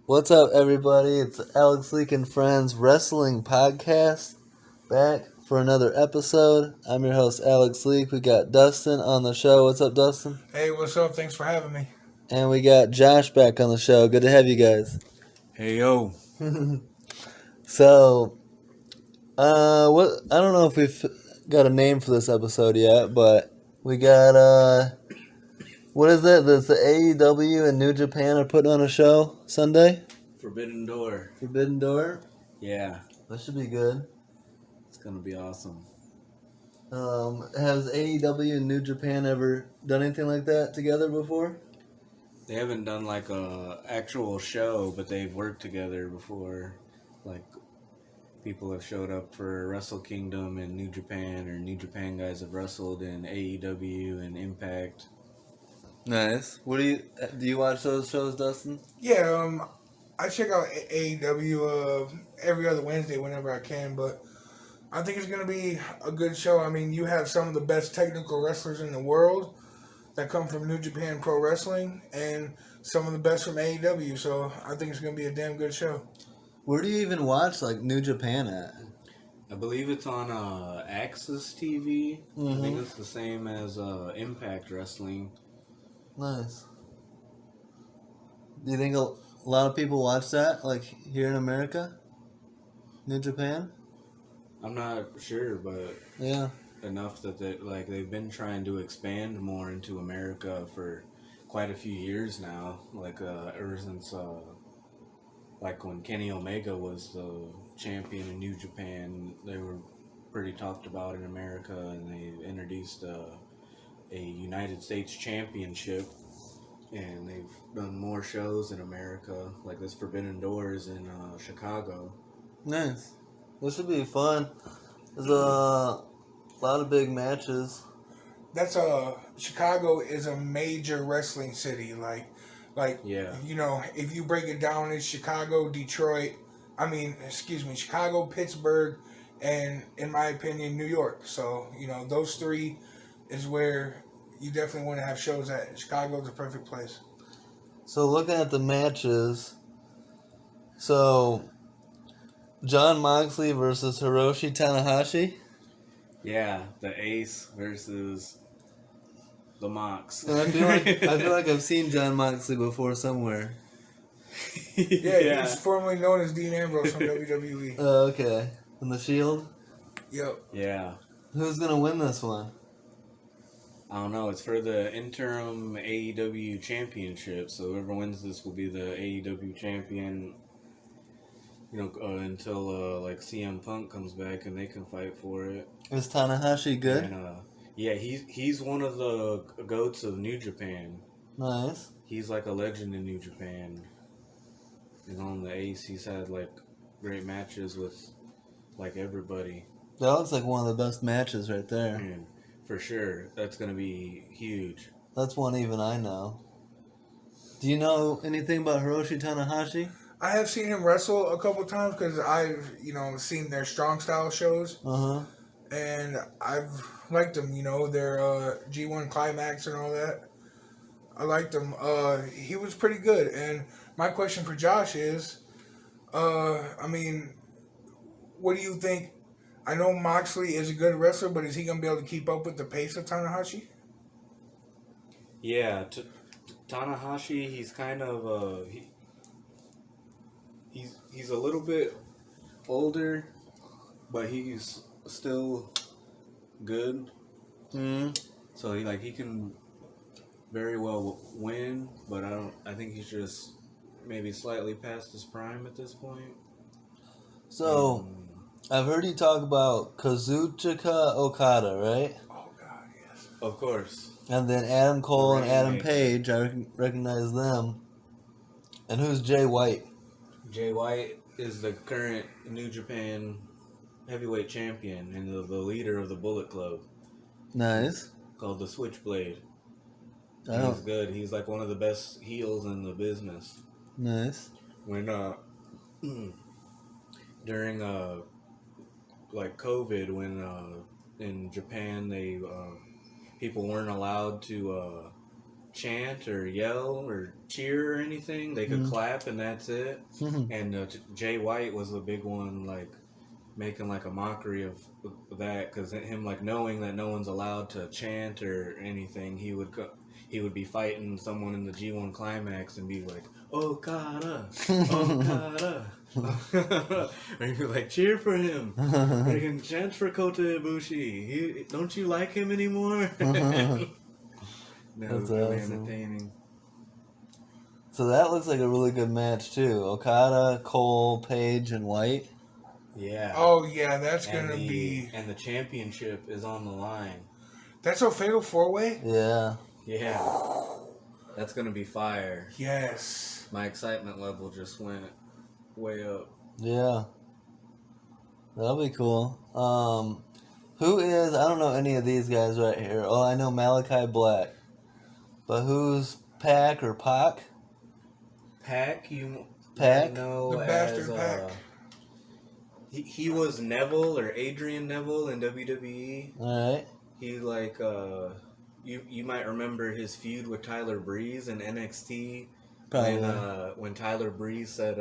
What's up, everybody? It's Alex Leak and Friends Wrestling Podcast, back for another episode. I'm your host, Alex Leak. We got Dustin on the show. What's up, Dustin? Hey, what's up? Thanks for having me. And we got Josh back on the show. Good to have you guys. Hey yo. So, what? I don't know if we've got a name for this episode yet, but we got what is it? That's the AEW and New Japan are putting on a show Sunday. Forbidden Door. Forbidden Door. Yeah, That should be good. it's gonna be awesome. Has AEW and New Japan ever done anything like that together before? They haven't done like a actual show, but they've worked together before. Like people have showed up for Wrestle Kingdom in New Japan, or New Japan guys have wrestled in AEW and Impact. Nice. What do you watch those shows, Dustin? Yeah, I check out AEW every other Wednesday whenever I can, but I think it's gonna be a good show. I mean, you have some of the best technical wrestlers in the world that come from New Japan Pro Wrestling, and some of the best from AEW. So I think it's gonna be a damn good show. Where do you even watch like New Japan at? I believe it's on Access TV. I think it's the same as Impact Wrestling. Nice. Do you think a lot of people watch that, like here in America? New Japan? I'm not sure, but Yeah. enough that they've been trying to expand more into America for quite a few years now. Like ever since like when Kenny Omega was the champion in New Japan, they were pretty talked about in America, and they introduced a United States Championship, and they've done more shows in America, like this Forbidden Doors in Chicago. Nice. This should be fun. There's a lot of big matches. That's Chicago is a major wrestling city. Like Yeah. you know, if you break it down, it's Chicago, Detroit. Chicago, Pittsburgh, and in my opinion, New York. So you know, those three is where you definitely want to have shows at. Chicago's the perfect place. So looking at the matches, so Jon Moxley versus Hiroshi Tanahashi. Yeah, the Ace versus the Mox. And I feel like I've seen Jon Moxley before somewhere. Yeah, he's formerly known as Dean Ambrose from WWE. Okay. And the Shield. Yep. Yeah. Who's gonna win this one? I don't know. It's for the interim AEW championship, so whoever wins this will be the AEW champion. You know, until like CM Punk comes back and they can fight for it. Is Tanahashi good? And yeah, he's one of the goats of New Japan. Nice. He's like a legend in New Japan. And on the Ace, he's had like great matches with like everybody. That looks like one of the best matches right there. And for sure, that's gonna be huge. That's one even I know. Do you know anything about Hiroshi Tanahashi? I have seen him wrestle a couple times because I've seen their strong style shows, and I've liked them. You know, their G1 Climax and all that. I liked him. He was pretty good. And my question for Josh is, I mean, what do you think? I know Moxley is a good wrestler, but is he going to be able to keep up with the pace of Tanahashi? Yeah, Tanahashi, he's kind of he's a little bit older, but he's still good. So he can very well win, but I think he's just maybe slightly past his prime at this point. So, I've heard you talk about Kazuchika Okada, right? Oh, God, yes. Of course. And then Adam Cole and Adam Rainmaker. Page, I recognize them. And who's Jay White? Jay White is the current New Japan heavyweight champion and the leader of the Bullet Club. Nice. Called the Switchblade. Oh. He's good. He's like one of the best heels in the business. Nice. When during like COVID, when in Japan they people weren't allowed to chant or yell or cheer or anything. They could clap and that's it. And Jay White was the big one, like making like a mockery of that, because him like knowing that no one's allowed to chant or anything, he would be fighting someone in the G1 climax and be like, Okada, Okada. Or he'd be like, cheer for him. They can chant for Kota Ibushi. Don't you like him anymore? That was really entertaining. So that looks like a really good match too. Okada, Cole, Page, and White. Yeah. Oh yeah, that's gonna be. And the championship is on the line. That's a fatal 4-way. Yeah. Yeah. That's gonna be fire. Yes. My excitement level just went way up. Yeah. That'll be cool. Who is? I don't know any of these guys right here. Oh, I know Malachi Black. But who's Pac or Pac? Pac, you Pac? know The bastard Pac. He was Neville or Adrian Neville in WWE. Alright. He like you might remember his feud with Tyler Breeze in NXT. Probably. When Tyler Breeze said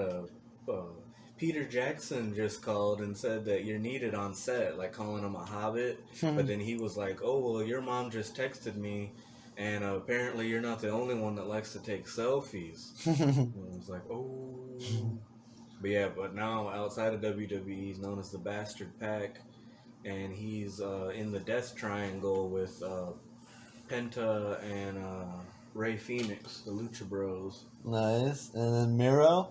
Peter Jackson just called and said that you're needed on set, like calling him a hobbit. But then he was like, oh, well, your mom just texted me, and apparently you're not the only one that likes to take selfies. And I was like, oh. But yeah, but now outside of WWE, he's known as the Bastard Pac, and he's in the Death Triangle with Penta and Rey Fenix, the Lucha Bros. Nice. And then Miro?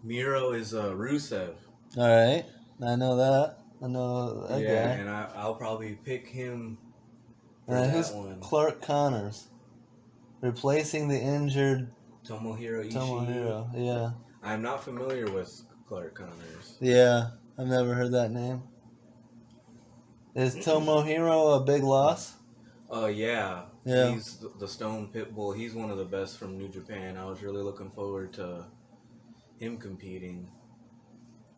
Miro is Rusev. Alright. I know that. I know that Yeah, guy. and I'll probably pick him for And that who's one. Clark Connors? Replacing the injured Tomohiro Ishii. Tomohiro. Yeah. I'm not familiar with Clark Connors. Yeah. I've never heard that name. Is Tomohiro a big loss? Oh, yeah. Yeah. He's the Stone Pitbull. He's one of the best from New Japan. I was really looking forward to him competing.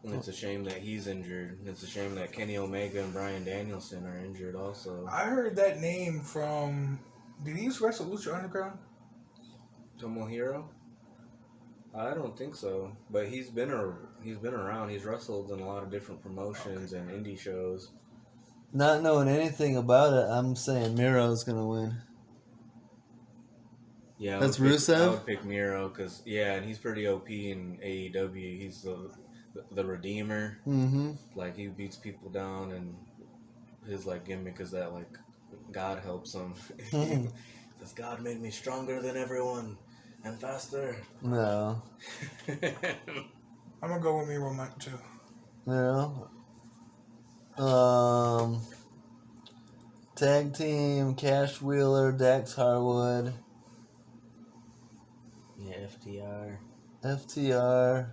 And it's a shame that he's injured. It's a shame that Kenny Omega and Bryan Danielson are injured also. I heard that name from. Did he used to wrestle Lucha Underground? Tomohiro? I don't think so, but he's been around. He's wrestled in a lot of different promotions and indie shows. Not knowing anything about it, I'm saying Miro's gonna win. Yeah, That's I Rusev? would pick Miro because and he's pretty OP in AEW. He's the Redeemer. Mm-hmm. Like he beats people down, and his like gimmick is that like God helps him. Says God made me stronger than everyone and faster. No. I'm gonna go with Miro too. No. Tag team, Cash Wheeler, Dax Harwood. Yeah, FTR. FTR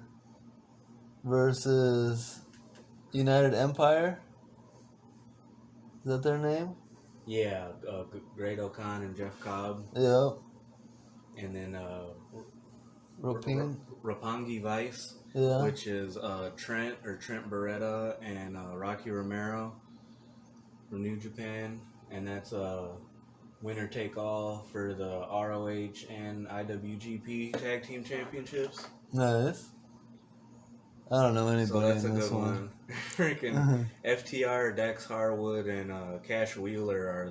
versus United Empire. Is that their name? Yeah, Great O'Khan and Jeff Cobb. Yep. And then Roping. Roppongi Vice, Yeah. which is Trent Beretta and Rocky Romero from New Japan, and that's winner take all for the ROH and IWGP Tag Team Championships. Nice. I don't know anybody So that's a in this good one. Freaking Uh-huh. FTR, Dax Harwood, and Cash Wheeler are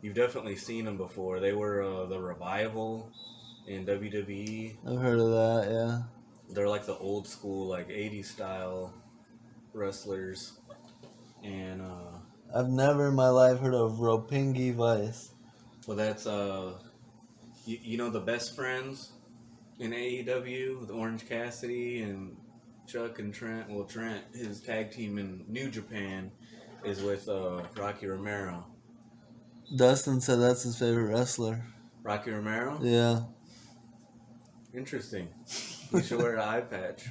you've definitely seen them before. They were the Revival in WWE. I've heard of that, yeah. They're like the old school, like 80s style wrestlers. And, I've never in my life heard of Roppongi Vice. well, that's, you know, the Best Friends in AEW with Orange Cassidy and Chuck and Trent. Well, Trent, his tag team in New Japan is with Rocky Romero. Dustin said that's his favorite wrestler. Rocky Romero? Yeah. Interesting. You should wear an eye patch.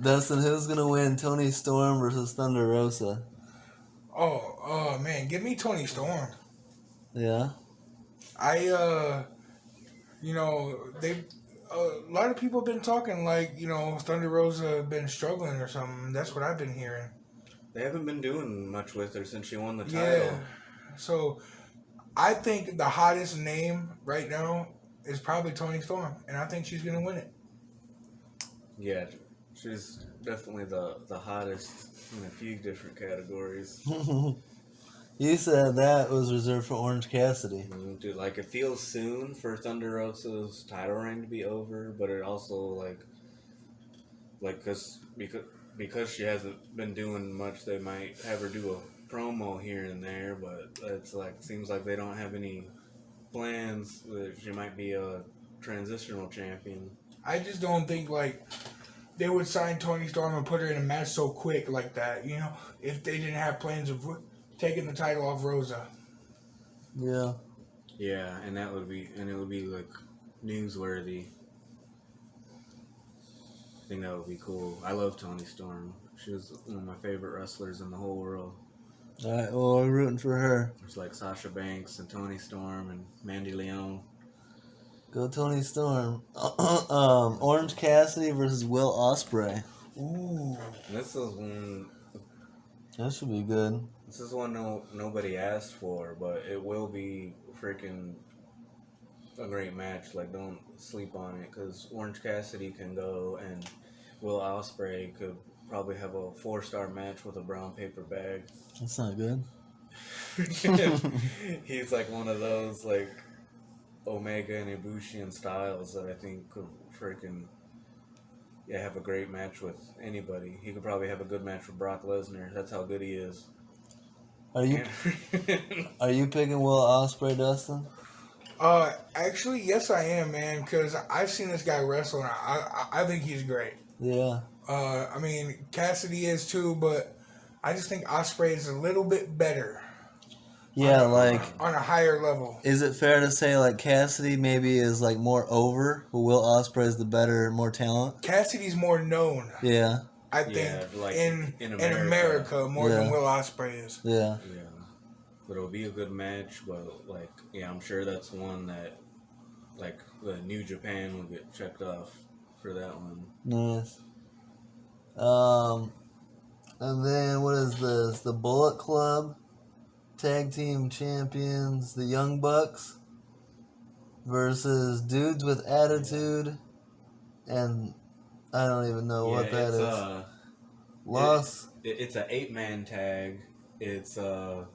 Dustin, who's gonna win? Tony Storm versus Thunder Rosa? Oh man, give me Tony Storm. Yeah. They a lot of people have been talking like, Thunder Rosa have been struggling or something. That's what I've been hearing. They haven't been doing much with her since she won the title. Yeah. So, I think the hottest name right now is probably Toni Storm, and I think she's gonna win it. Yeah, she's definitely the hottest in a few different categories. You said that was reserved for Orange Cassidy. Dude, like it feels soon for Thunder Rosa's title reign to be over, but it also like because she hasn't been doing much, they might have her do a promo here and there, but it's like seems like they don't have any plans that she might be a transitional champion. I just don't think like they would sign Toni Storm and put her in a match so quick like that. You know, if they didn't have plans of taking the title off Rosa. Yeah. Yeah, and it would be like newsworthy. I think that would be cool. I love Toni Storm. She was one of my favorite wrestlers in the whole world. All right, well, we're rooting for her. There's like Sasha Banks and Toni Storm and Mandy Leon. Go Toni Storm. Orange Cassidy versus Will Ospreay. Ooh. This is one. That should be good. This is one nobody asked for, but it will be freaking a great match. Like, don't sleep on it, because Orange Cassidy can go, and Will Ospreay could probably have a 4-star match with a brown paper bag. That's not good. He's like one of those like Omega and Ibushi and Styles that I think could freaking have a great match with anybody. He could probably have a good match with Brock Lesnar. That's how good he is. Are you picking Will Ospreay, Dustin? Actually, yes, I am, man, because I've seen this guy wrestle, and I think he's great. Yeah. I mean, Cassidy is too, but I just think Ospreay is a little bit better. Yeah, on a higher level. Is it fair to say like Cassidy maybe is like more over, but Will Ospreay is the better, more talent? Cassidy's more known. Yeah. I think like in America more than Will Ospreay is. Yeah. Yeah. But it'll be a good match, but like I'm sure that's one that like the New Japan will get checked off for that one. Nice. And then what is this? The Bullet Club Tag Team Champions, the Young Bucks versus Dudes with Attitude, and I don't even know what that is. It's an 8-man tag. It's the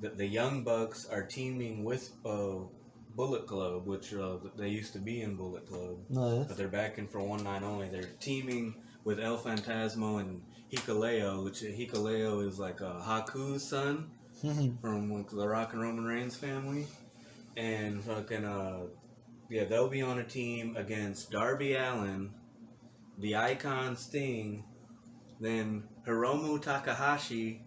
Young Bucks are teaming with Bullet Club, which they used to be in Bullet Club. Nice. But they're back in for one night only. They're teaming with El Phantasmo and Hikuleo, which Hikuleo is like Haku's son from the Rock and Roman Reigns family. And fucking, they'll be on a team against Darby Allin, the Icon Sting, then Hiromu Takahashi,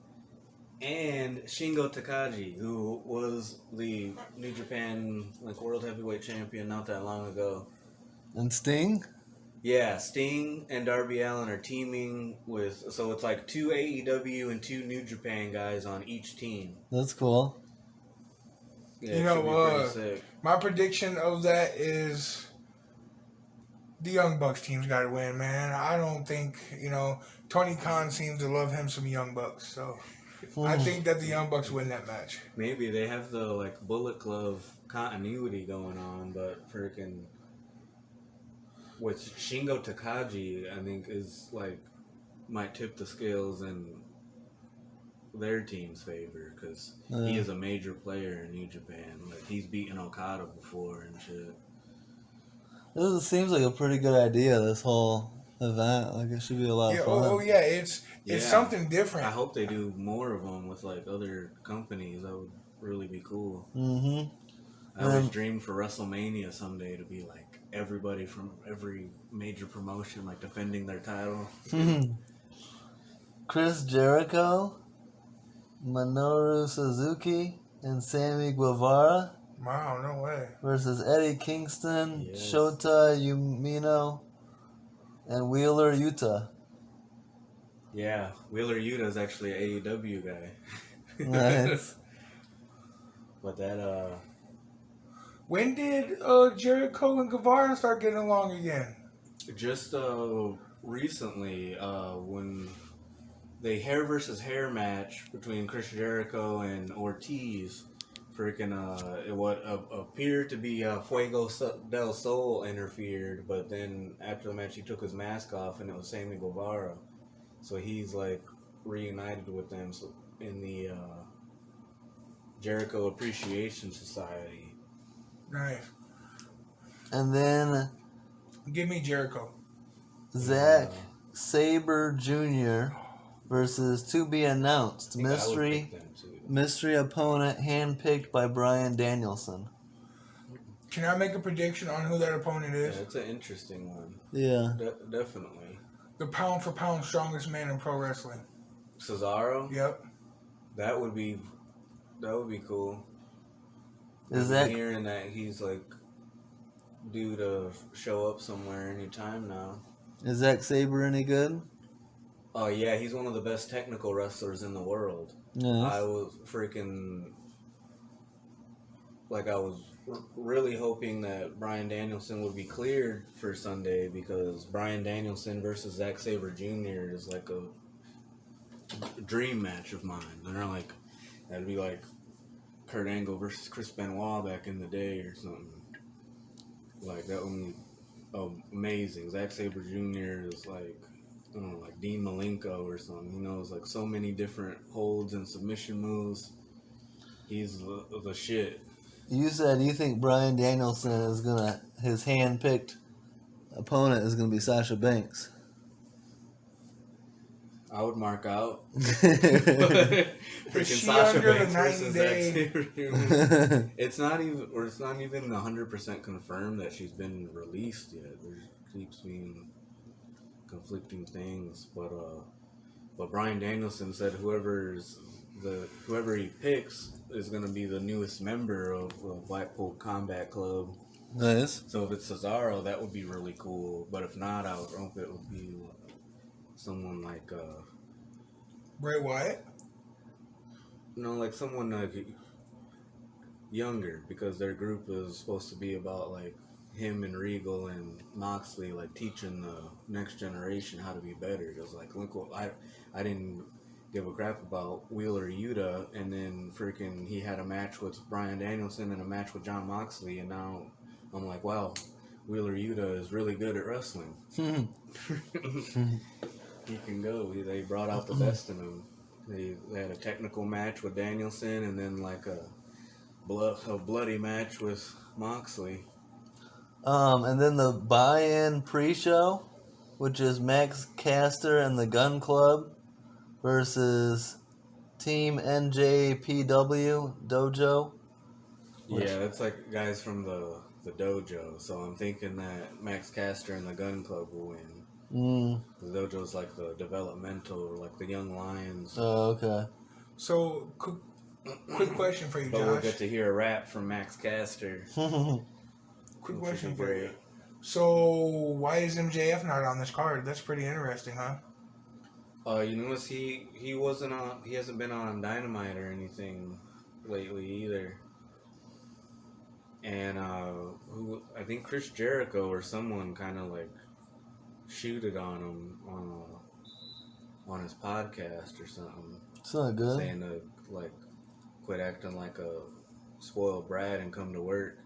and Shingo Takagi, who was the New Japan World Heavyweight Champion not that long ago. And Sting? Yeah, Sting and Darby Allin are teaming with, so it's like 2 AEW and 2 New Japan guys on each team. That's cool. Yeah, my prediction of that is the Young Bucks team's got to win, man. I don't think, Tony Khan seems to love him some Young Bucks, so I think that the Young Bucks win that match. Maybe they have the Bullet Club continuity going on, but freaking with Shingo Takagi, I think is might tip the scales in their team's favor, because he is a major player in New Japan. He's beaten Okada before and shit. This seems like a pretty good idea, this whole event. It should be a lot of fun. It's something different. I hope they do more of them with other companies. That would really be cool. Mm-hmm. I always dreamed for WrestleMania someday to be everybody from every major promotion defending their title. Chris Jericho, Minoru Suzuki, and Sammy Guevara. Wow, no way. Versus Eddie Kingston, Shota Umino, and Wheeler Yuta. Yeah, Wheeler Yuta is actually an AEW guy. Nice. But that, when did Jericho and Guevara start getting along again? Just recently, when the hair versus hair match between Chris Jericho and Ortiz freaking what appeared to be Fuego del Sol interfered, but then after the match he took his mask off and it was Sammy Guevara, so he's like reunited with them in the Jericho Appreciation Society. Nice. And then Give me Jericho. Zack Sabre Jr. versus to be announced mystery opponent handpicked by Bryan Danielson. Can I make a prediction on who that opponent is? Yeah, it's an interesting one. Yeah. Definitely. The pound for pound strongest man in pro wrestling. Cesaro? Yep. That would be cool. Is that hearing that he's like due to show up somewhere anytime now? Is Zack Sabre any good? Oh yeah, he's one of the best technical wrestlers in the world. Yeah. I was freaking I was really hoping that Bryan Danielson would be cleared for Sunday, because Bryan Danielson versus Zack Sabre Jr. is like a dream match of mine. And they're like, that'd be like Kurt Angle versus Chris Benoit back in the day or something. Like, that would be amazing. Zack Sabre Jr. is like, I don't know, like Dean Malenko or something. He knows like so many different holds and submission moves. He's the shit. You said you think Bryan Danielson is his hand-picked opponent is gonna be Sasha Banks. I would mark out. Freaking Sasha Banks the versus Zack 90-day. Sabre Jr. It's not even 100% confirmed that she's been released yet. There keeps being conflicting things, but Bryan Danielson said whoever he picks is going to be the newest member of Blackpool Combat Club. Nice. So if it's Cesaro, that would be really cool. But if not, I would hope it would be someone like Bray Wyatt. Like someone younger, because their group is supposed to be about like him and Regal and Moxley, like teaching the next generation how to be better. Because like, look, I didn't give a crap about Wheeler Yuta, and then freaking he had a match with Bryan Danielson and a match with Jon Moxley, and now I'm like, wow, Wheeler Yuta is really good at wrestling. He can go. They brought out the best in him. They had a technical match with Danielson, and then like a bloody match with Moxley. And then the buy-in pre-show, which is Max Caster and the Gun Club versus Team NJPW Dojo. Yeah, that's like guys from the dojo. So I'm thinking that Max Caster and the Gun Club will win. The dojo's like the developmental, or like the young lions. Oh, okay. So, quick question for you, but Josh. we'll get to hear a rap from Max Caster. Quick question for you. So, why is MJF not on this card? That's pretty interesting, huh? You notice he wasn't on. He hasn't been on Dynamite or anything lately either. And I think Chris Jericho or someone kind of like shooted on him on his podcast or something. It's not good. Saying to like quit acting like a spoiled brat and come to work.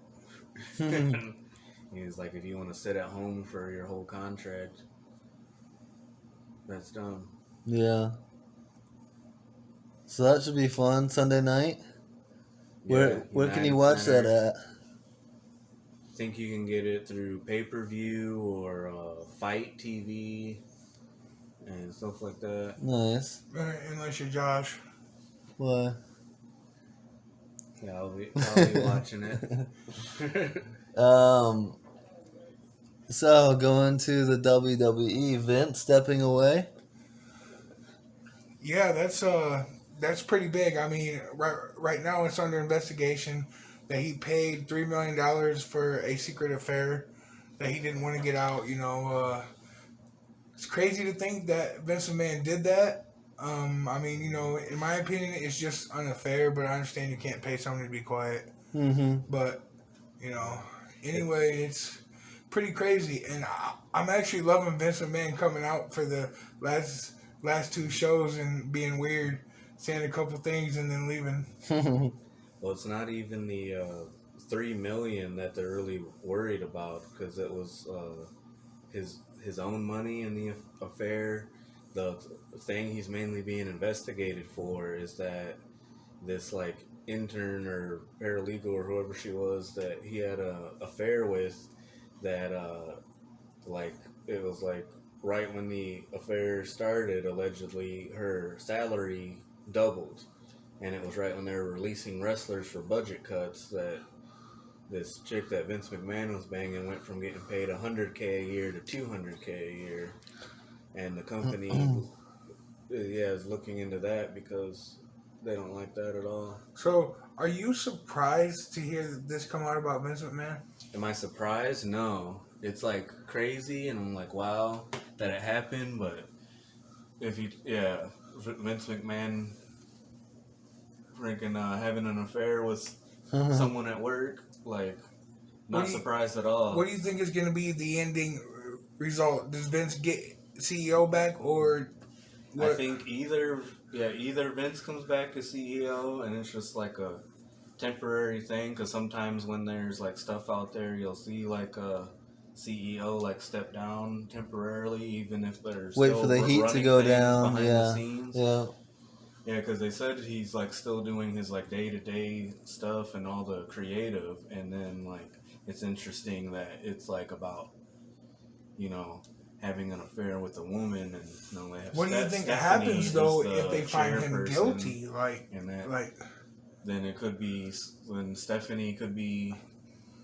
He's like, if you want to sit at home for your whole contract, that's dumb. Yeah. So that should be fun Sunday night. Where can you watch that at? I think you can get it through pay-per-view or Fight TV and stuff like that. Nice. Unless you're Josh. Why? Yeah, I'll be watching it. So going to the WWE, Vince stepping away. Yeah, that's pretty big. I mean, right now it's under investigation that he paid $3 million for a secret affair that he didn't want to get out. You know, it's crazy to think that Vince McMahon did that. I mean, you know, in my opinion, it's just unfair, but I understand you can't pay someone to be quiet. Mm-hmm. But, you know, anyway, it's pretty crazy. And I'm actually loving Vince McMahon coming out for the last two shows and being weird, saying a couple things and then leaving. Well, it's not even the 3 million that they're really worried about because it was his own money in the affair. The thing he's mainly being investigated for is that this like intern or paralegal or whoever she was that he had a affair with that like it was like right when the affair started allegedly her salary doubled, and it was right when they were releasing wrestlers for budget cuts that this chick that Vince McMahon was banging went from getting paid $100K a year to $200K a year, and the company is looking into that because they don't like that at all. So, are you surprised to hear this come out about Vince McMahon? Am I surprised? No. It's like crazy, and I'm like, wow, that it happened. But if you, Vince McMahon freaking having an affair with someone at work, like, not surprised at all. What do you think is going to be the ending result? Does Vince get CEO back, or what? I think either Vince comes back as CEO, and it's just like a temporary thing. Because sometimes when there's like stuff out there, you'll see like a CEO like step down temporarily, even if there's wait for the heat to go down. behind the scenes. Yeah, because they said he's like still doing his like day-to-day stuff and all the creative, and then like it's interesting that it's like about having an affair with a woman, and they have What do you think Stephanie happens though is the if they find him chairperson, guilty? Then it could be when Stephanie could be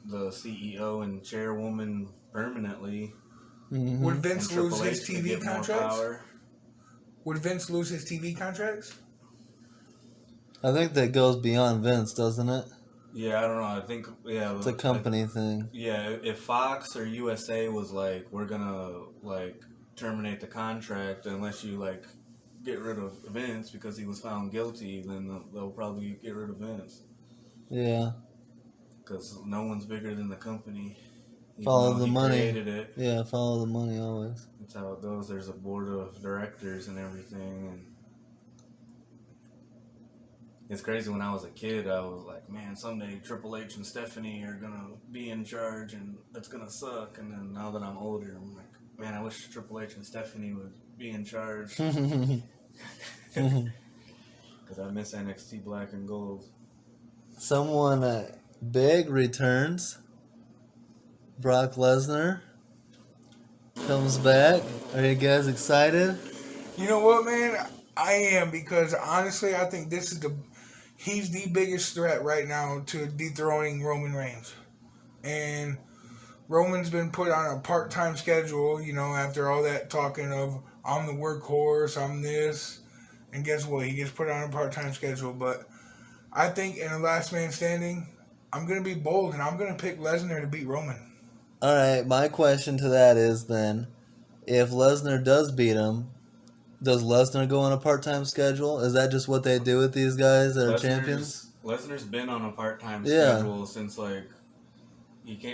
the CEO and chairwoman permanently. Mm-hmm. Would Vince lose his H TV contracts? Would Vince lose his TV contracts? I think that goes beyond Vince, doesn't it? Yeah, I don't know. I think it's a company thing. Yeah, if Fox or USA was like, we're gonna like terminate the contract unless you like get rid of Vince because he was found guilty, then they'll probably get rid of Vince. Yeah. Because no one's bigger than the company. Follow the money. Created it. Yeah, follow the money always. That's how it goes. There's a board of directors and everything, and it's crazy. When I was a kid, I was like, man, someday Triple H and Stephanie are gonna be in charge, and it's gonna suck. And then now that I'm older, I'm like, man, I wish Triple H and Stephanie would be in charge. Because I miss NXT Black and Gold. Someone big returns. Brock Lesnar comes back. Are you guys excited? You know what, man? I am, because honestly, I think he's the biggest threat right now to dethroning Roman Reigns. And Roman's been put on a part-time schedule, after all that talking of, I'm the workhorse, I'm this. And guess what? He gets put on a part-time schedule. But I think in a last man standing, I'm going to be bold, and I'm going to pick Lesnar to beat Roman. All right, my question to that is then, if Lesnar does beat him, does Lesnar go on a part-time schedule? Is that just what they do with these guys that are champions? Lesnar's been on a part-time schedule since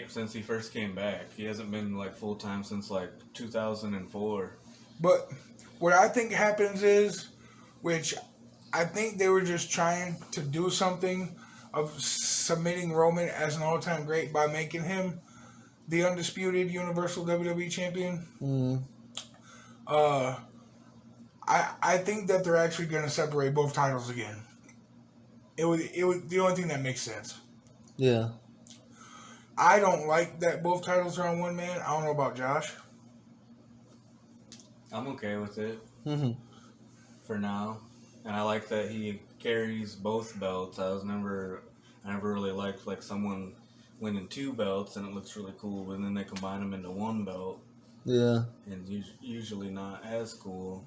since he first came back. He hasn't been like full-time since like 2004. But what I think happens is, which I think they were just trying to do something of submitting Roman as an all-time great by making him the undisputed Universal WWE Champion. I think that they're actually going to separate both titles again. It would the only thing that makes sense. Yeah. I don't like that both titles are on one man. I don't know about Josh. I'm okay with it for now, and I like that he carries both belts. I never really liked like someone winning two belts, and it looks really cool, but then they combine them into one belt. Yeah. And usually not as cool.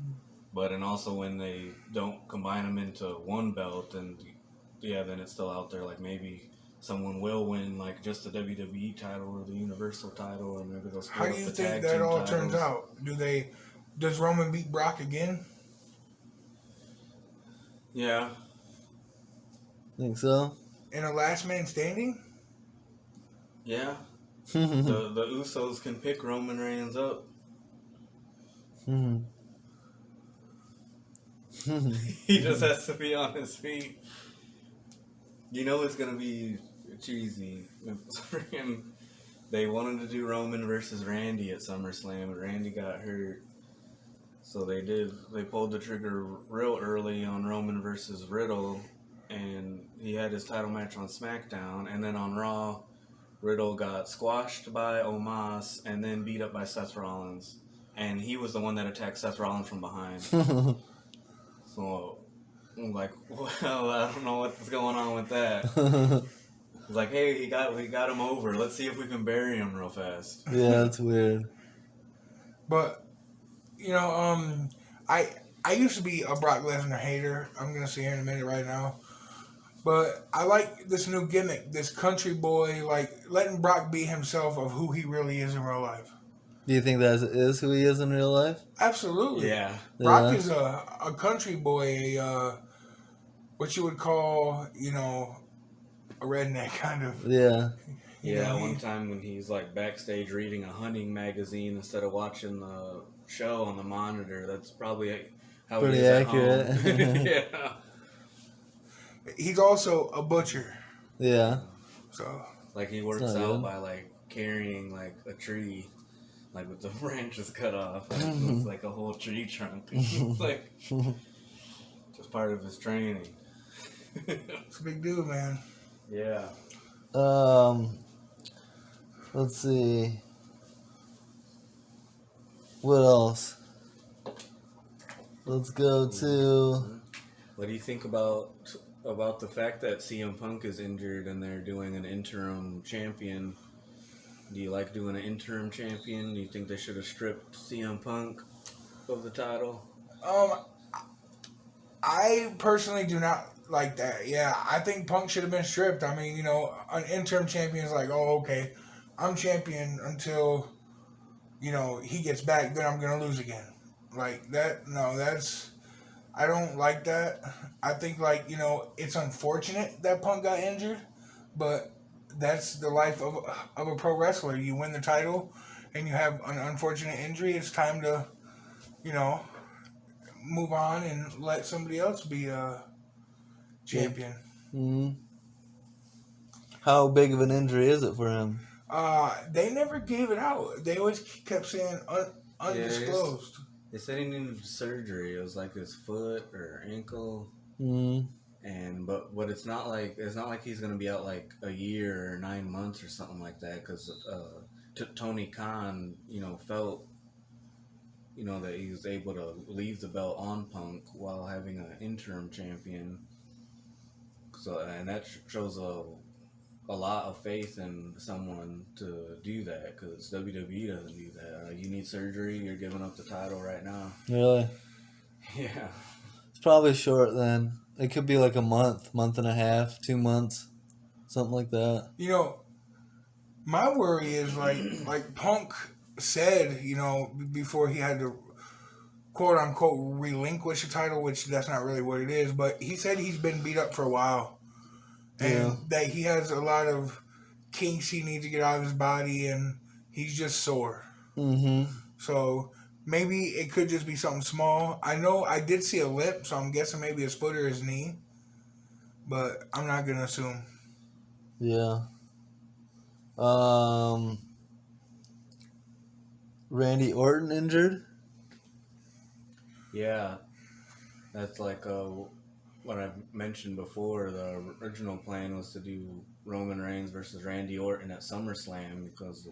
But and also when they don't combine them into one belt, and then it's still out there. Like maybe someone will win like just the WWE title or the Universal title, or maybe they'll split How up do you the think tag that team all titles. turns out? Does Roman beat Brock again? Yeah. Think so? In a last man standing? Yeah. the Usos can pick Roman Reigns up. He just has to be on his feet. You know it's gonna be cheesy. They wanted to do Roman versus Randy at SummerSlam, but Randy got hurt. So they pulled the trigger real early on Roman versus Riddle, and he had his title match on SmackDown, and then on Raw, Riddle got squashed by Omos and then beat up by Seth Rollins. And he was the one that attacked Seth Rollins from behind. So I'm like, well, I don't know what's going on with that. It's like, hey, we got him over. Let's see if we can bury him real fast. Yeah, that's weird. But I used to be a Brock Lesnar hater. I'm gonna see here in a minute right now. But I like this new gimmick, this country boy, like letting Brock be himself of who he really is in real life. Do you think that is who he is in real life? Absolutely. Yeah. Brock is a country boy, what you would call, a redneck kind of. Yeah. Yeah, one time when he's like backstage reading a hunting magazine instead of watching the show on the monitor, that's probably how pretty he is accurate. At home. Yeah. He's also a butcher. Yeah. So like he works out by like carrying like a tree, like with the branches cut off. Like, it looks like a whole tree trunk. Like just part of his training. It's a big dude, man. Yeah. Let's see. What else? Let's go to. What do you think about the fact that CM Punk is injured and they're doing an interim champion? Do you like doing an interim champion? Do you think they should have stripped CM Punk of the title? I personally do not like that. Yeah, I think Punk should have been stripped. I mean, an interim champion is like, oh, okay, I'm champion until, he gets back, then I'm going to lose again. Like, that, no, I don't like that. I think, it's unfortunate that Punk got injured, but that's the life of a pro wrestler. You win the title and you have an unfortunate injury, it's time to, move on and let somebody else be a champion. Mm-hmm. How big of an injury is it for him? They never gave it out. They always kept saying undisclosed. They said he needed surgery. It was like his foot or ankle. Mm-hmm. But it's not like he's gonna be out like a year or 9 months or something like that, because Tony Khan, felt that he was able to leave the belt on Punk while having an interim champion. So, and that shows a lot of faith in someone to do that, because WWE doesn't do that. You need surgery, you're giving up the title right now. Really? Yeah. It's probably short then. It could be like a month and a half, 2 months, something like that. My worry is like Punk said, before he had to quote unquote relinquish the title, which that's not really what it is, but he said he's been beat up for a while. And that he has a lot of kinks he needs to get out of his body, and he's just sore. Mm-hmm. So maybe it could just be something small. I know I did see a lip, so I'm guessing maybe his foot or his knee, but I'm not going to assume. Yeah. Randy Orton injured? Yeah. That's like what I mentioned before. The original plan was to do Roman Reigns versus Randy Orton at SummerSlam, because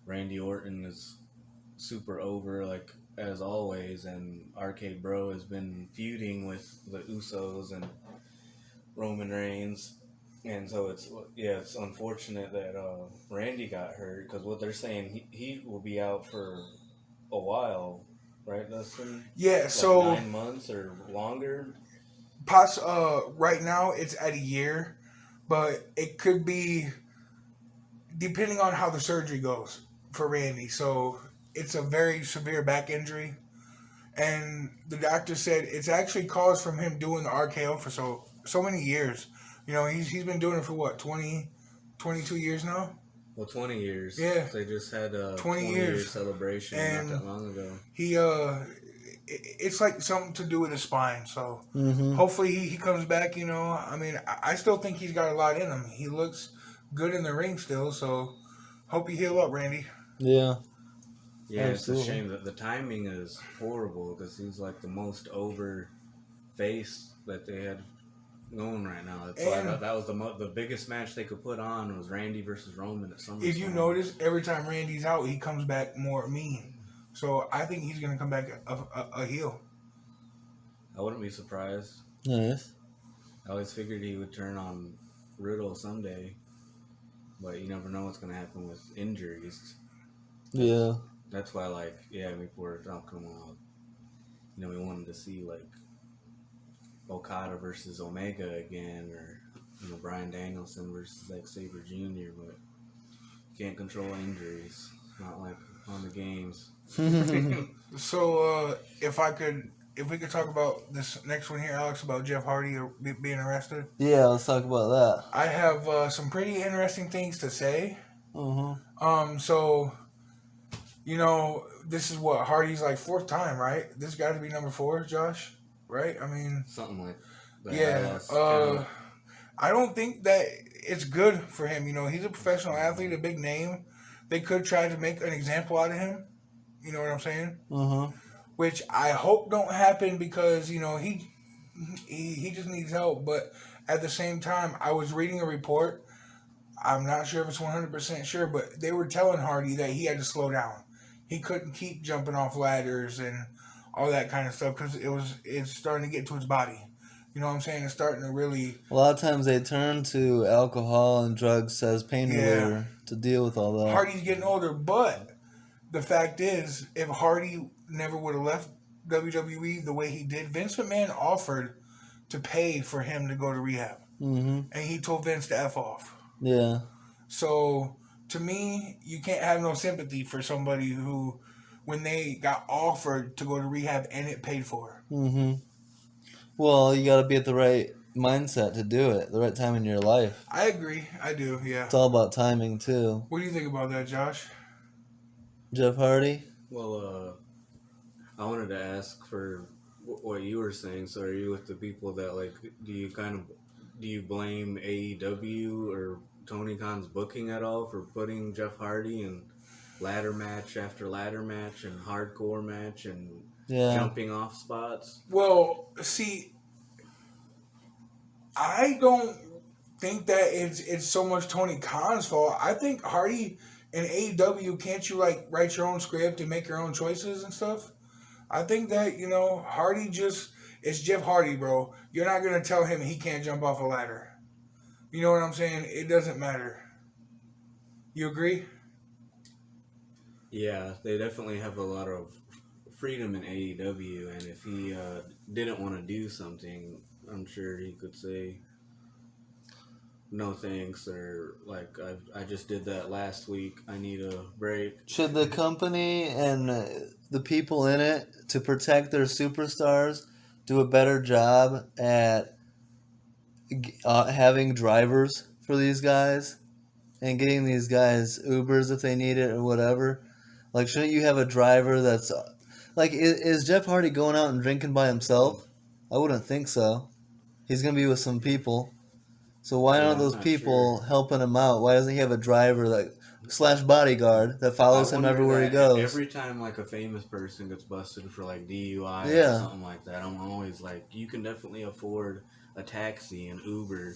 Randy Orton is super over, like, as always, and Arcade Bro has been feuding with the Usos and Roman Reigns, and so it's unfortunate that Randy got hurt, because what they're saying, he will be out for a while, right, Dustin? Yeah, like so 9 months or longer. Right now it's at a year, but it could be depending on how the surgery goes for Randy. So it's a very severe back injury, and the doctor said it's actually caused from him doing the RKO for so many years. He's been doing it for what, 22 years now? Well, 20 years. Yeah. They just had a 20 year years celebration and not that long ago. it's like something to do with his spine. So Mm-hmm. hopefully he comes back. I mean, I still think he's got a lot in him. He looks good in the ring still. So hope you heal up, Randy. Yeah. Yeah, Absolutely. it's a shame that the timing is horrible because he's like the most over face that they had going right now. That's why And that was the biggest match they could put on was Randy versus Roman at SummerSlam. if you notice, every time Randy's out, he comes back more mean. So I think he's gonna come back a heel. I wouldn't be surprised. Nice. I always figured he would turn on Riddle someday, but you never know what's going to happen with injuries. Yeah. That's why, people were talking about, we wanted to see, Okada versus Omega again, or, Bryan Danielson versus Xavier Jr., but you can't control injuries. Not like on the games. So if we could talk about this next one here, Alex, about Jeff Hardy being arrested. Yeah, let's talk about that. I have some pretty interesting things to say. Uh-huh. So, this is what Hardy's like fourth time, right? This got to be number 4, Josh, right? I mean, something like that. Yeah. I don't think that it's good for him. He's a professional athlete, a big name. They could try to make an example out of him. You know what I'm saying? Uh-huh. Which I hope don't happen because he just needs help. But at the same time, I was reading a report. I'm not sure if it's 100% sure, but they were telling Hardy that he had to slow down. He couldn't keep jumping off ladders and all that kind of stuff because it's starting to get to his body. You know what I'm saying? It's starting to really... A lot of times they turn to alcohol and drugs as pain reliever to deal with all that. Hardy's getting older, but the fact is, if Hardy never would have left WWE the way he did, Vince McMahon offered to pay for him to go to rehab. Mm-hmm. And he told Vince to F off. Yeah. So, to me, you can't have no sympathy for somebody who, when they got offered to go to rehab and it paid for. Mm-hmm. Well, you got to be at the right mindset to do it, the right time in your life. I agree. I do, yeah. It's all about timing, too. What do you think about that, Josh? Jeff Hardy? Well, I wanted to ask for what you were saying. So are you with the people that, do you blame AEW or Tony Khan's booking at all for putting Jeff Hardy in ladder match after ladder match and hardcore match and jumping off spots? Well, see, I don't think that it's so much Tony Khan's fault. I think Hardy and AEW, can't you write your own script and make your own choices and stuff? I think that, Hardy it's Jeff Hardy, bro. You're not going to tell him he can't jump off a ladder. You know what I'm saying? It doesn't matter. You agree? Yeah, they definitely have a lot of freedom in AEW, and if he didn't want to do something, I'm sure he could say no thanks, or I just did that last week, I need a break. Should the company and the people in it to protect their superstars do a better job at having drivers for these guys and getting these guys Ubers if they need it or whatever? Shouldn't you have a driver that's... is Jeff Hardy going out and drinking by himself? I wouldn't think so. He's going to be with some people. So why aren't those people helping him out? Why doesn't he have a driver / bodyguard that follows him everywhere he goes? Every time a famous person gets busted for DUI or something like that, I'm always you can definitely afford a taxi and Uber.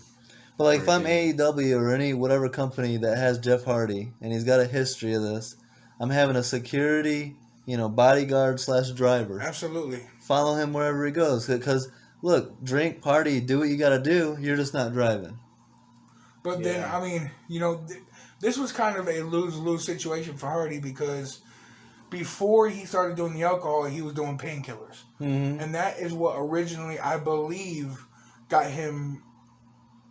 But if I'm AEW or any whatever company that has Jeff Hardy and he's got a history of this, I'm having a security, bodyguard / driver. Absolutely. Follow him wherever he goes. Because, look, drink, party, do what you got to do. You're just not driving. But then, I mean, this was kind of a lose-lose situation for Hardy because before he started doing the alcohol, he was doing painkillers. Mm-hmm. And that is what originally, I believe, got him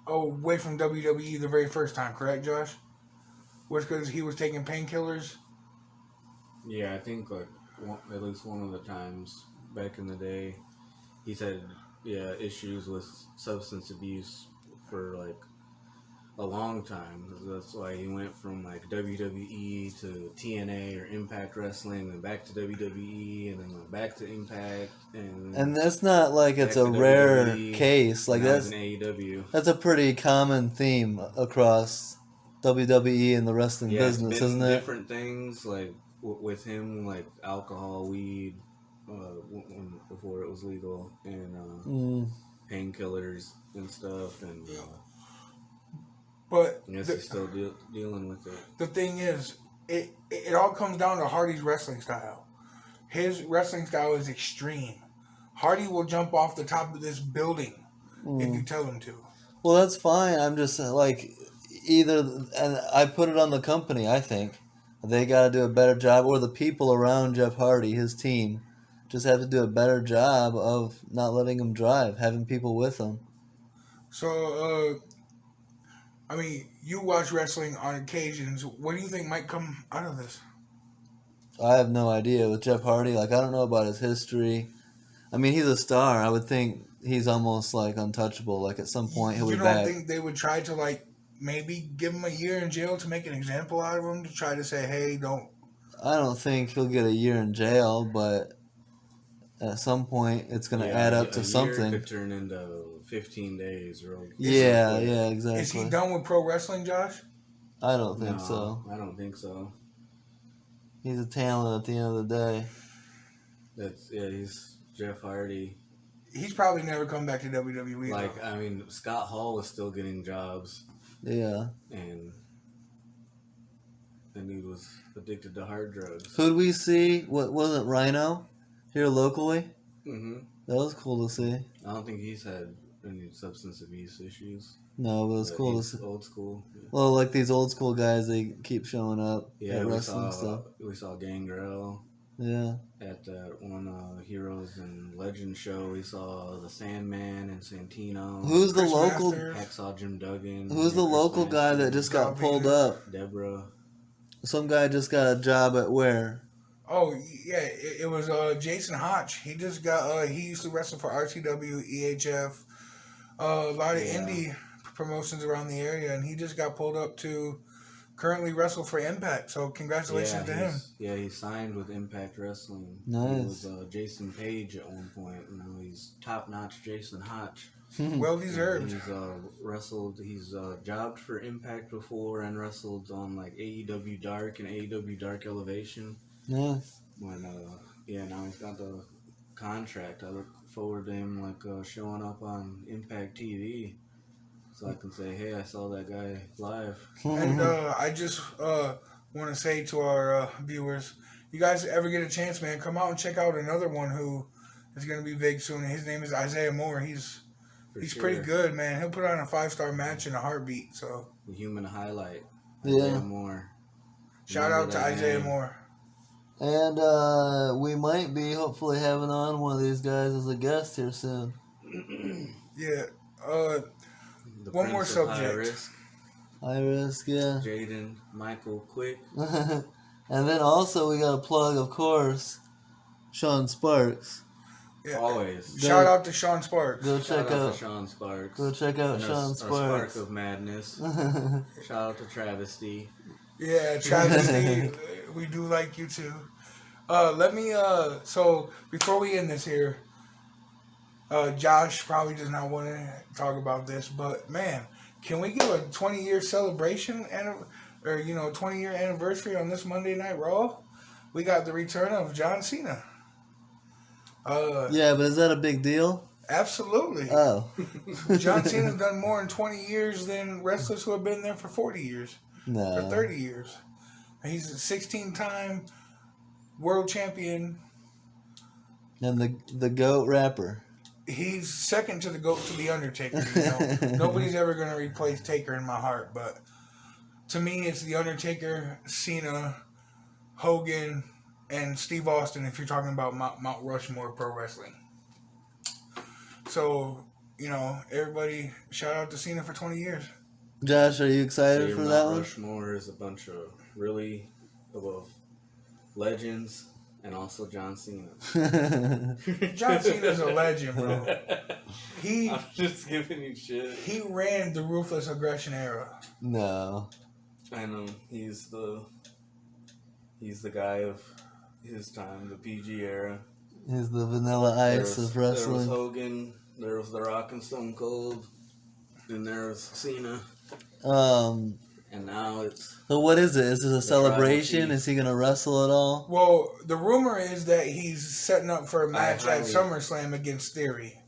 away from WWE the very first time, correct, Josh? Was because he was taking painkillers? Yeah, I think at least one of the times back in the day, he's had issues with substance abuse for a long time. That's why he went from like WWE to TNA or Impact Wrestling, and back to WWE, and then went back to Impact, And that's not like it's a to rare WWE, case. Like now he's that's in AEW. that's a pretty common theme across WWE and the wrestling Yeah, it's business, been isn't it? different things like with him, like alcohol, weed, before it was legal, and painkillers and stuff, and But I guess he's still dealing with it. the thing is, it all comes down to Hardy's wrestling style. His wrestling style is extreme. Hardy will jump off the top of this building if you tell him to. Well, that's fine. I'm just like either, and I put it on the company. I think they got to do a better job, or the people around Jeff Hardy, his team, just have to do a better job of not letting him drive, having people with him. So, I mean, you watch wrestling on occasions. What do you think might come out of this? I have no idea with Jeff Hardy. Like, I don't know about his history. I mean, he's a star. I would think he's almost like untouchable. Like at some point he'll be back. You don't think they would try to like maybe give him a year in jail to make an example out of him, to try to say, hey, don't. I don't think he'll get a year in jail, but at some point it's going to add up to something. Year could turn into 15 days. Or yeah, exactly. Is he done with pro wrestling, Josh? I don't think so. I don't think so. He's a talent at the end of the day. He's Jeff Hardy. He's probably never come back to WWE. Like, though. I mean, Scott Hall is still getting jobs. Yeah. And he was addicted to hard drugs. Who'd we see? What wasn't Rhino here locally? Mm-hmm. That was cool to see. I don't think he's had any substance abuse issues. No, but it was cool to see. Old school. Yeah. Well, like these old school guys, they keep showing up at wrestling stuff. We saw Gangrel. Yeah. At that one Heroes and Legends show, we saw the Sandman and Santino. Who's the local? Hacksaw Jim Duggan. Who's the local guy that just got pulled up? Deborah. Some guy just got a job at where? Oh yeah, it was Jason Hotch. He just got. He used to wrestle for RTW, EHF, a lot of indie promotions around the area, and he just got pulled up to currently wrestle for Impact. So congratulations to him. Yeah, he signed with Impact Wrestling. Nice. He was Jason Page at one point. Now he's top-notch Jason Hotch. Well deserved. He's wrestled. He's jobbed for Impact before and wrestled on like AEW Dark and AEW Dark Elevation. Nice. When now he's got the contract. I look forward to him showing up on Impact TV, so I can say, hey, I saw that guy live. And I just want to say to our viewers, you guys ever get a chance, man, come out and check out another one who is going to be big soon. His name is Isaiah Moore. He's pretty good, man. He'll put on a 5-star match in a heartbeat. So the human highlight. Yeah. Isaiah Moore. Shout out to Isaiah Moore. And we might be hopefully having on one of these guys as a guest here soon. Yeah. One more subject. High risk, yeah. Jaden Michael Quick. And then also we got a plug, of course, Sean Sparks. Yeah. Always. Shout out to Sean Sparks. Go check out Sean Sparks. Go check out Sean Our Sparks. Spark of Madness. Shout out to Travesty. Yeah, Travesty. We do like you too. So before we end this here, Josh probably does not want to talk about this, but man, can we give a 20-year celebration 20-year anniversary on this Monday Night Raw? We got the return of John Cena. Yeah, but is that a big deal? Absolutely. Oh. John Cena's done more in 20 years than wrestlers who have been there for 40 years. No. For 30 years. He's a 16-time world champion. And the GOAT rapper. He's second to the GOAT to The Undertaker. You know? Nobody's ever going to replace Taker in my heart. But to me, it's The Undertaker, Cena, Hogan, and Steve Austin if you're talking about Mount Rushmore Pro Wrestling. So, everybody shout out to Cena for 20 years. Josh, are you excited for that one? Rushmore is a bunch of really legends And also John Cena. John Cena's a legend, bro. I'm just giving you shit. He ran the Ruthless Aggression era. No. I know. He's the guy of his time, the PG era. He's the Vanilla Ice of wrestling. There was Hogan, there was The Rock and Stone Cold, then there was Cena. And now it's... So what is it? Is it a celebration? Is he going to wrestle at all? Well, the rumor is that he's setting up for a match at SummerSlam against Theory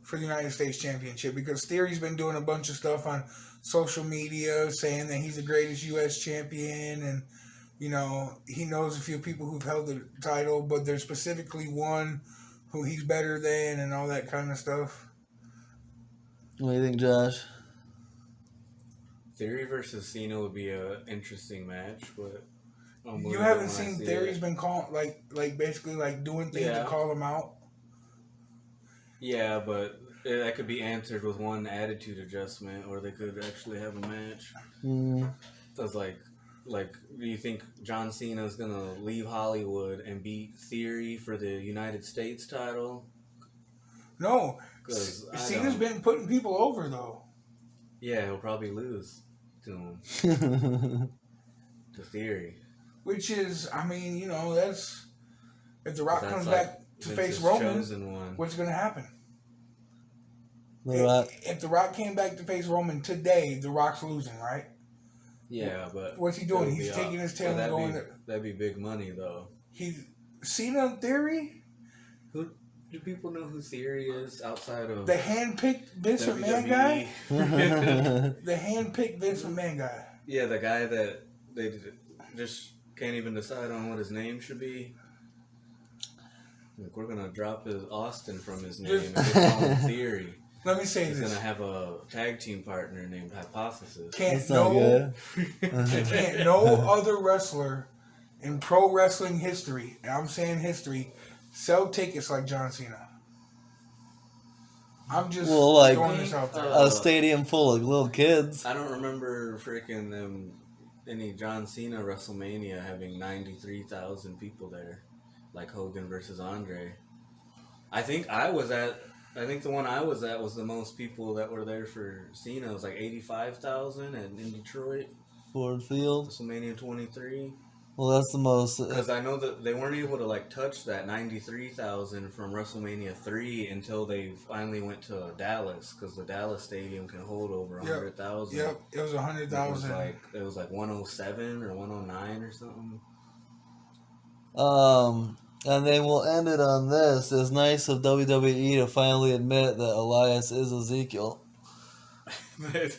for the United States Championship, because Theory's been doing a bunch of stuff on social media saying that he's the greatest U.S. champion, and, you know, he knows a few people who've held the title, but there's specifically one who he's better than and all that kind of stuff. What do you think, Josh? Theory versus Cena would be an interesting match, but you haven't seen Theory's been called like basically like doing things to call him out. Yeah, but that could be answered with one attitude adjustment, or they could actually have a match. Because like, do you think John Cena's gonna leave Hollywood and beat Theory for the United States title? No, Cena's been putting people over though. Yeah, he'll probably lose to him. To Theory. Which is, I mean, you know, that's... If The Rock comes back to face Roman, what's going to happen? If The Rock came back to face Roman today, The Rock's losing, right? Yeah, but... What's he doing? He's taking his tail and going... That'd be big money, though. Cena in Theory? Do people know who Theory is outside of... The hand-picked Vince McMahon guy? The hand-picked Vince McMahon guy. Yeah, the guy that they just can't even decide on what his name should be. Like, we're going to drop his Austin from his name and just call him Theory. Let me say He's this. He's going to have a tag team partner named Hypothesis. Can't no other wrestler in pro wrestling history, and I'm saying history, sell tickets like John Cena. I'm just throwing this out there. A stadium full of little kids. I don't remember freaking any John Cena WrestleMania having 93,000 people there, like Hogan versus Andre. I think the one I was at was the most people that were there for Cena. It was like 85,000 in Detroit. Ford Field. WrestleMania 23. Well, that's the most. Because I know that they weren't able to touch that 93,000 from WrestleMania 3 until they finally went to Dallas, because the Dallas stadium can hold over 100,000. Yep, it was 100,000. It was like 107 or 109 or something. And then we'll end it on this. It's nice of WWE to finally admit that Elias is Ezekiel. They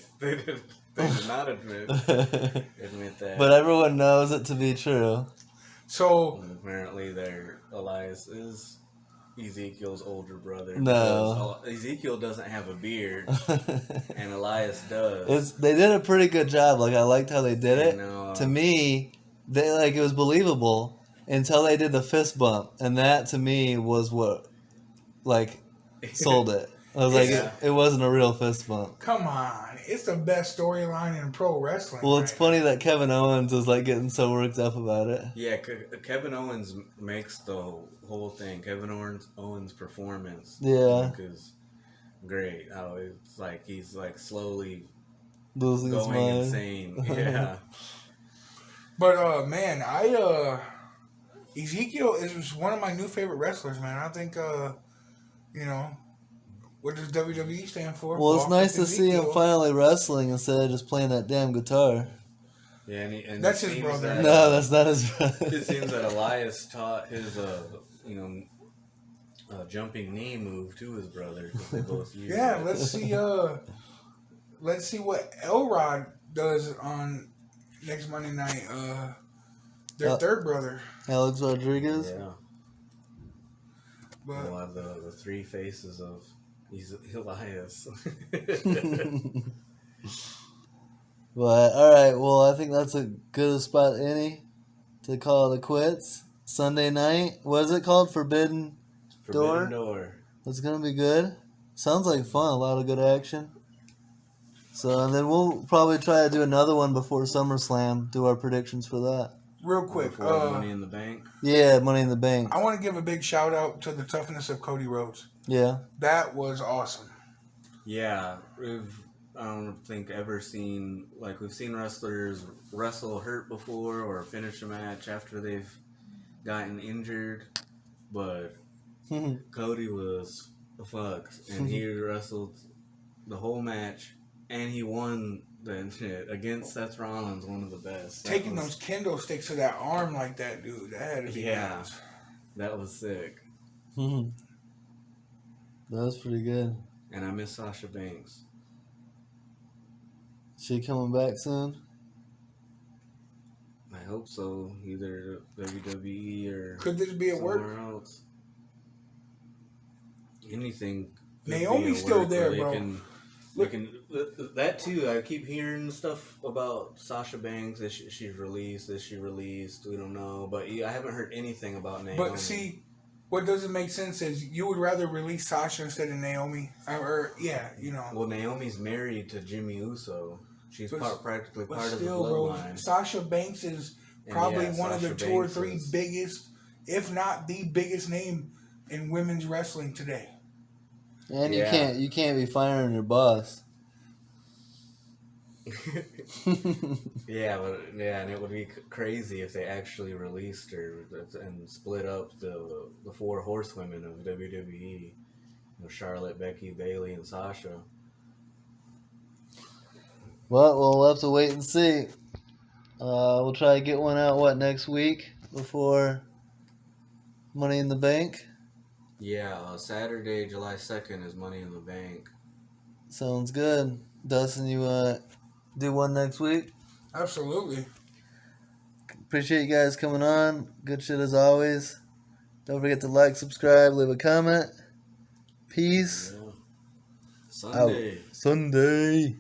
did not admit that. But everyone knows it to be true. So apparently Elias is Ezekiel's older brother. No. Ezekiel doesn't have a beard, and Elias does. They did a pretty good job. I liked how they did it. To me, it was believable until they did the fist bump, and that to me was what sold it. I was it wasn't a real fist bump. Come on. It's the best storyline in pro wrestling. Well, it's funny that Kevin Owens is getting so worked up about it. Yeah, Kevin Owens makes the whole thing. Kevin Owens' performance, is great. How it's he's slowly losing his mind, going insane. Yeah. But man, Ezekiel is one of my new favorite wrestlers, man. I think what does WWE stand for? Well, it's nice to see him finally wrestling instead of just playing that damn guitar. Yeah, and that's his brother. No, that's not his brother. It seems that Elias taught his jumping knee move to his brother. They both use it. Let's see what Elrod does on next Monday night. Their third brother, Alex Rodriguez. Yeah. But we'll have the three faces of Elias. But alright, well, I think that's a good spot to call it quits. Sunday night, what is it called? Forbidden Door? It's gonna be good. Sounds like fun, a lot of good action. So, and then we'll probably try to do another one before SummerSlam, do our predictions for that. real quick. Before Money in the Bank. Yeah, Money in the Bank. I want to give a big shout out to the toughness of Cody Rhodes. Yeah. That was awesome. Yeah, I don't think ever seen, like, we've seen wrestlers wrestle hurt before or finish a match after they've gotten injured, but Cody was fucked, and he wrestled the whole match, and he won the shit against Seth Rollins, one of the best. Taking those kendo sticks to that arm like that, dude, that had to be nuts. That was sick. That was pretty good. And I miss Sasha Banks. She coming back soon? I hope so. Either WWE or could this be a work? Else. Anything. Naomi's still there, bro. That too. I keep hearing stuff about Sasha Banks that she's released. That she released. We don't know, but I haven't heard anything about Naomi. But see, what doesn't make sense is you would rather release Sasha instead of Naomi. Well, Naomi's married to Jimmy Uso. She's practically part of the Bro, bloodline. Sasha Banks is probably one of the two or three biggest, if not the biggest name in women's wrestling today. And you can't be firing your boss. And it would be crazy if they actually released her and split up the four horsewomen of WWE. Charlotte, Becky, Bayley, and Sasha. Well, we'll have to wait and see. We'll try to get one out, next week before Money in the Bank? Yeah, Saturday, July 2nd is Money in the Bank. Sounds good. Dustin, you do one next week? Absolutely. Appreciate you guys coming on. Good shit as always. Don't forget to like, subscribe, leave a comment. Peace. Yeah. Sunday. Out. Sunday.